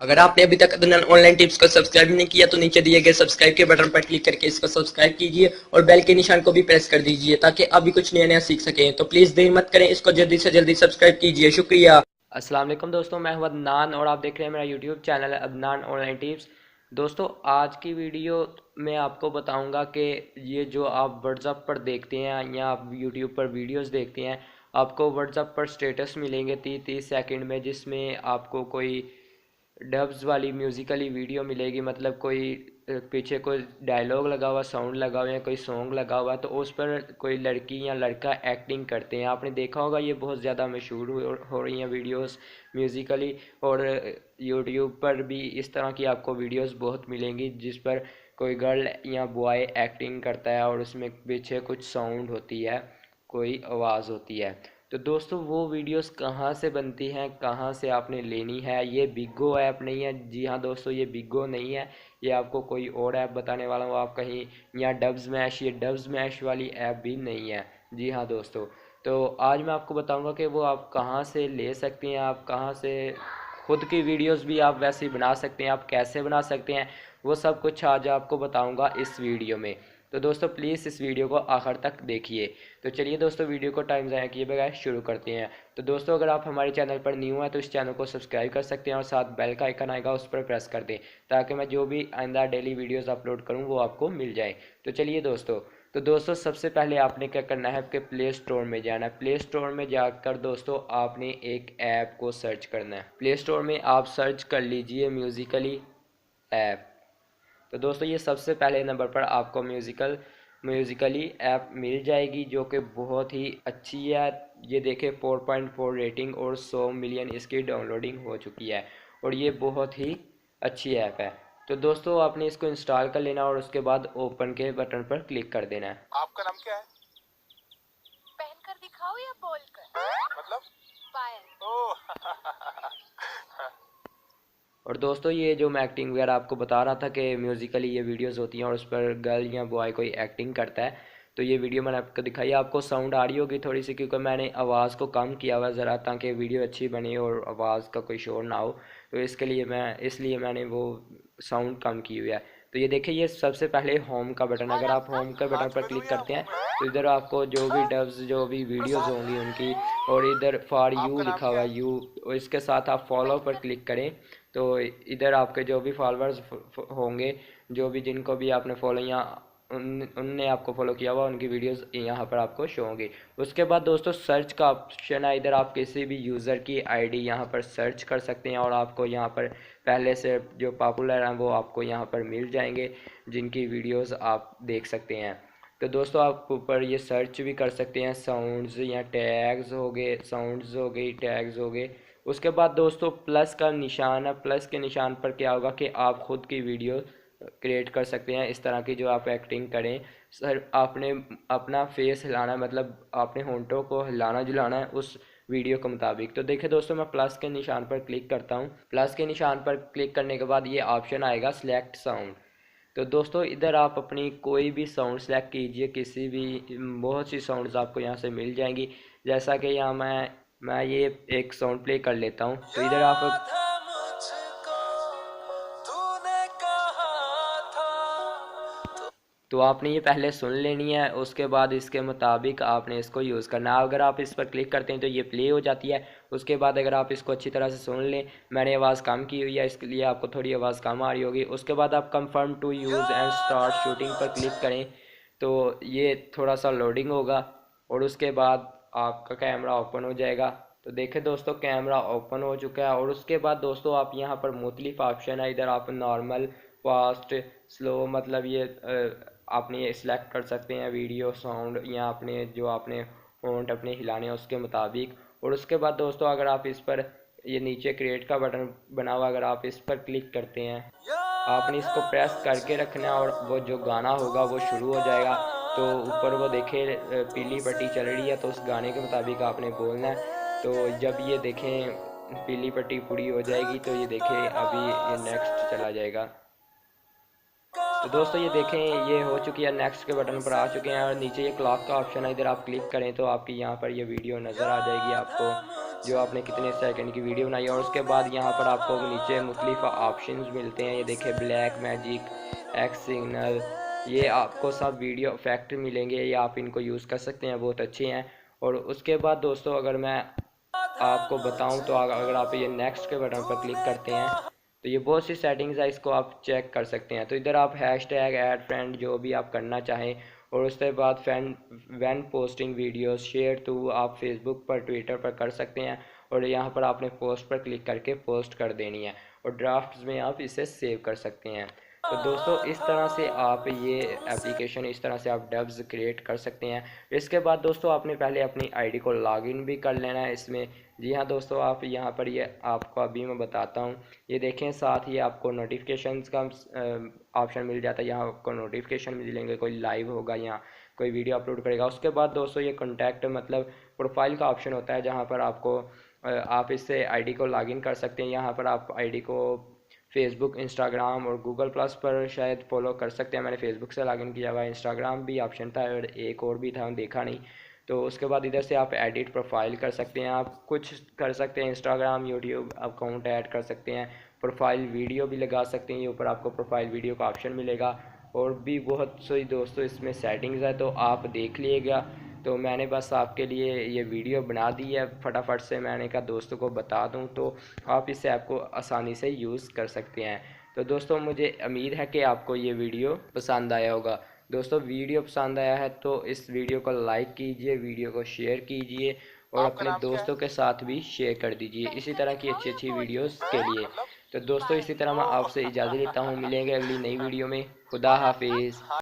अगर आपने अभी तक अदनान ऑनलाइन टिप्स को सब्सक्राइब नहीं किया तो नीचे दिए गए सब्सक्राइब के बटन पर क्लिक करके इसको सब्सक्राइब कीजिए और बेल के निशान को भी प्रेस कर दीजिए ताकि आप भी कुछ नया नया सीख सकें। तो प्लीज़ देर मत करें, इसको जल्दी से जल्दी सब्सक्राइब कीजिए। शुक्रिया। अस्सलाम वालेकुम दोस्तों, मैं हूं अदनान और आप देख रहे हैं मेरा यूट्यूब चैनल है अदनान ऑनलाइन टिप्स। दोस्तों, आज की वीडियो में आपको बताऊंगा कि ये जो आप व्हाट्सएप पर देखते हैं या आप यूट्यूब पर वीडियोस देखते हैं, आपको व्हाट्सएप पर स्टेटस मिलेंगे 30-30 सेकंड में, जिसमें आपको कोई डब्स वाली म्यूज़िकली वीडियो मिलेगी। मतलब कोई पीछे कोई डायलॉग लगा हुआ, साउंड लगा हुआ है, कोई सॉन्ग लगा हुआ है, तो उस पर कोई लड़की या लड़का एक्टिंग करते हैं। आपने देखा होगा, ये बहुत ज़्यादा मशहूर हो रही हैं वीडियोस म्यूज़िकली। और यूट्यूब पर भी इस तरह की आपको वीडियोस बहुत मिलेंगी जिस पर कोई गर्ल या बॉय एक्टिंग करता है और उसमें पीछे कुछ साउंड होती है, कोई आवाज़ होती है। तो दोस्तों, वो वीडियोस कहाँ से बनती हैं, कहाँ से आपने लेनी है? ये बिगो ऐप नहीं है। जी हाँ दोस्तों, ये बिगो नहीं है, ये आपको कोई और ऐप बताने वाला हूँ। आप कहीं या डब स्मैश, ये डब स्मैश वाली ऐप भी नहीं है। जी हाँ दोस्तों, तो आज मैं आपको बताऊंगा कि वो आप कहाँ से ले सकते हैं, आप कहाँ से खुद की वीडियोस भी आप वैसे ही बना सकते हैं, आप कैसे बना सकते हैं, वो सब कुछ आज आपको बताऊंगा इस वीडियो में। तो दोस्तों, प्लीज़ इस वीडियो को आखिर तक देखिए। तो चलिए दोस्तों, वीडियो को टाइम ज़ाया किए बगैर शुरू करते हैं। तो दोस्तों, अगर आप हमारे चैनल पर न्यू हैं तो इस चैनल को सब्सक्राइब कर सकते हैं और साथ बेल का आइकन आएगा, उस पर प्रेस कर दें ताकि मैं जो भी आइंदा डेली वीडियोस अपलोड करूं वो आपको मिल जाए। तो चलिए दोस्तों, सबसे पहले आपने क्या करना है कि प्ले स्टोर में जाना है। प्ले स्टोर में जाकर दोस्तों आपने एक ऐप को सर्च करना है। प्ले स्टोर में आप सर्च कर लीजिए म्यूज़िकली ऐप। तो दोस्तों, ये सबसे पहले नंबर पर आपको म्यूज़िकली ऐप मिल जाएगी, जो कि बहुत ही अच्छी है। ये देखें, 4.4 रेटिंग और 100 मिलियन इसकी डाउनलोडिंग हो चुकी है और ये बहुत ही अच्छी ऐप है। तो दोस्तों, आपने इसको इंस्टॉल कर लेना और उसके बाद ओपन के बटन पर क्लिक कर देना है। आपका नाम क्या है? पहनकर दिखाओ या बोलकर? मतलब पायल। ओह और दोस्तों, ये जो मैं एक्टिंग वगैरह आपको बता रहा था कि म्यूज़िकली ये वीडियोस होती हैं और उस पर गर्ल या बॉय कोई एक्टिंग करता है, तो ये वीडियो मैंने आपको दिखाई। आपको साउंड आ रही होगी थोड़ी सी, क्योंकि मैंने आवाज़ को कम किया हुआ ज़रा, ताकि वीडियो अच्छी बने और आवाज़ का कोई शोर ना हो। तो इसलिए मैंने वो साउंड कम की हुई है। तो ये देखिए, ये सबसे पहले होम का बटन। और अगर आप आपका? होम के बटन हाथ पर में दूं क्लिक या करते मुंह हैं में? तो इधर आपको जो भी डब्स, जो भी वीडियोस होंगी उनकी, और इधर फॉर यू आपका नाम लिखा क्या हुआ है? है, यू, और इसके साथ आप फॉलो पर पहनकर क्लिक करें तो इधर आपके जो भी फॉलोअर्स होंगे, जो भी जिनको भी आपने फॉलो या उनने आपको फॉलो किया हुआ, उनकी वीडियोस यहाँ पर आपको शो होंगी। उसके बाद दोस्तों, सर्च का ऑप्शन है। इधर आप किसी भी यूज़र की आईडी यहाँ पर सर्च कर सकते हैं और आपको यहाँ पर पहले से जो पॉपुलर हैं वो आपको यहाँ पर मिल जाएंगे, जिनकी वीडियोस आप देख सकते हैं। तो दोस्तों, आप ऊपर ये सर्च भी कर सकते हैं, साउंड्स या टैग्स हो गए, साउंड्स हो गई, टैग्स हो गए। उसके बाद दोस्तों, प्लस का निशान है। प्लस के निशान पर क्या होगा कि आप खुद की वीडियो क्रिएट कर सकते हैं, इस तरह की जो आप एक्टिंग करें। सर, आपने अपना फेस हिलाना है, मतलब आपने होंठों को हिलाना जुलाना है उस वीडियो के मुताबिक। तो देखिए दोस्तों, मैं प्लस के निशान पर क्लिक करता हूँ। प्लस के निशान पर क्लिक करने के बाद ये ऑप्शन आएगा सिलेक्ट साउंड। तो दोस्तों, इधर आप अपनी कोई भी साउंड सेलेक्ट कीजिए, किसी भी, बहुत सी साउंड्स आपको यहाँ से मिल जाएंगी। जैसा कि यहाँ मैं ये एक साउंड प्ले कर लेता हूँ। तो इधर आप, याद है मुझको, तूने कहा था। तो आपने ये पहले सुन लेनी है, उसके बाद इसके मुताबिक आपने इसको यूज़ करना है। अगर आप इस पर क्लिक करते हैं तो ये प्ले हो जाती है। उसके बाद अगर आप इसको अच्छी तरह से सुन लें, मैंने आवाज़ कम की हुई है, इसके लिए आपको थोड़ी आवाज़ कम आ रही होगी। उसके बाद आप कंफर्म टू यूज़ एंड याद स्टार्ट है शूटिंग पर क्लिक मुझको। करें तो ये थोड़ा सा लोडिंग होगा और उसके बाद आपका कैमरा ओपन हो जाएगा। तो देखें दोस्तों, कैमरा ओपन हो चुका है। और उसके बाद दोस्तों, आप यहाँ पर मुख्तलिफ ऑप्शन है। इधर आप नॉर्मल, फास्ट, स्लो, मतलब ये आपने ये सिलेक्ट कर सकते हैं वीडियो, साउंड, या आपने जो आपने फ़ॉन्ट अपने हिलाने हैं उसके मुताबिक। और उसके बाद दोस्तों, अगर आप इस पर, ये नीचे क्रिएट का बटन बना हुआ, अगर आप इस पर क्लिक करते हैं, आपने याद इसको है प्रेस करके रखना है मुझको, और वो जो गाना होगा वो तूने शुरू हो जाएगा। कहा तो था। ऊपर वो देखें पीली तुझसे पट्टी चल रही है, तो उस गाने के मुताबिक आपने बोलना है। तो जब ये देखें पीली पट्टी पूरी हो दिल जाएगी तो की ये देखें अभी तरह ये से नेक्स्ट चला जाएगा। तो कहा दोस्तों, ये देखें ये हो चुकी है, नेक्स्ट के बटन पर आ तुझसे चुके हैं और नीचे ये क्लॉक का ऑप्शन है, इधर आप क्लिक करें तो आपकी यहाँ पर ये वीडियो नज़र आ जाएगी याद आपको। है जो आपने कितने सेकंड की वीडियो बनाई है। और उसके बाद यहाँ पर आपको नीचे मुख्तलिफ ऑप्शंस मिलते हैं, ये देखिए ब्लैक मैजिक, एक्स सिग्नल, ये आपको सब वीडियो इफेक्ट मिलेंगे, ये आप इनको यूज़ कर सकते हैं, बहुत अच्छे हैं। और उसके बाद दोस्तों अगर मैं आपको बताऊं तो अगर आप ये नेक्स्ट के बटन पर क्लिक करते हैं तो ये बहुत सी सेटिंग्स है, इसको आप चेक कर सकते हैं। तो इधर आप हैशटैग, ऐड फ्रेंड, जो भी आप करना चाहें, और उसके बाद वैन पोस्टिंग वीडियोस शेयर टू आप फेसबुक पर, ट्विटर पर कर सकते हैं। और यहाँ पर आपने पोस्ट पर क्लिक करके पोस्ट कर देनी है और ड्राफ्ट्स में आप इसे सेव कर सकते हैं। तो दोस्तों इस तरह से आप ये एप्लीकेशन, इस तरह से आप डब्स क्रिएट कर सकते हैं। इसके बाद दोस्तों आपने पहले अपनी आईडी को लॉगिन भी कर लेना है इसमें। जी हाँ दोस्तों, आप यहाँ पर ये आपको अभी मैं बताता हूँ, ये देखें साथ ही आपको नोटिफिकेशंस का ऑप्शन मिल जाता है, यहाँ आपको नोटिफिकेशन मिलेंगे, कोई लाइव होगा या कोई वीडियो अपलोड करेगा। उसके बाद दोस्तों ये कॉन्टैक्ट मतलब प्रोफाइल का ऑप्शन होता है, जहाँ पर आपको आप इससे आईडी को लॉगिन कर सकते हैं। यहाँ पर आप आईडी को फेसबुक, इंस्टाग्राम और गूगल प्लस पर शायद फॉलो कर सकते हैं। मैंने फेसबुक से लॉगिन किया हुआ है, इंस्टाग्राम भी ऑप्शन था और एक और भी था, देखा नहीं। तो उसके बाद इधर से आप एडिट प्रोफाइल कर सकते हैं, आप कुछ कर सकते हैं, इंस्टाग्राम, यूट्यूब अकाउंट ऐड कर सकते हैं, प्रोफाइल वीडियो भी लगा सकते हैं, ये ऊपर आपको प्रोफाइल वीडियो का ऑप्शन मिलेगा। और भी बहुत सी दोस्तों इसमें सेटिंग्स है, तो आप देख लीजिएगा। तो मैंने बस आपके लिए ये वीडियो बना दी है, फटाफट से मैंने कहा दोस्तों को बता दूं, तो आप इस ऐप को आसानी से यूज़ कर सकते हैं। तो दोस्तों मुझे उम्मीद है कि आपको ये वीडियो पसंद आया होगा। दोस्तों वीडियो पसंद आया है तो इस वीडियो को लाइक कीजिए, वीडियो को शेयर कीजिए और अपने दोस्तों के साथ भी शेयर कर दीजिए इसी तरह की अच्छी अच्छी वीडियोस के लिए। तो दोस्तों इसी तरह मैं आपसे इजाज़त लेता हूँ, मिलेंगे अगली नई वीडियो में। खुदा हाफिज़।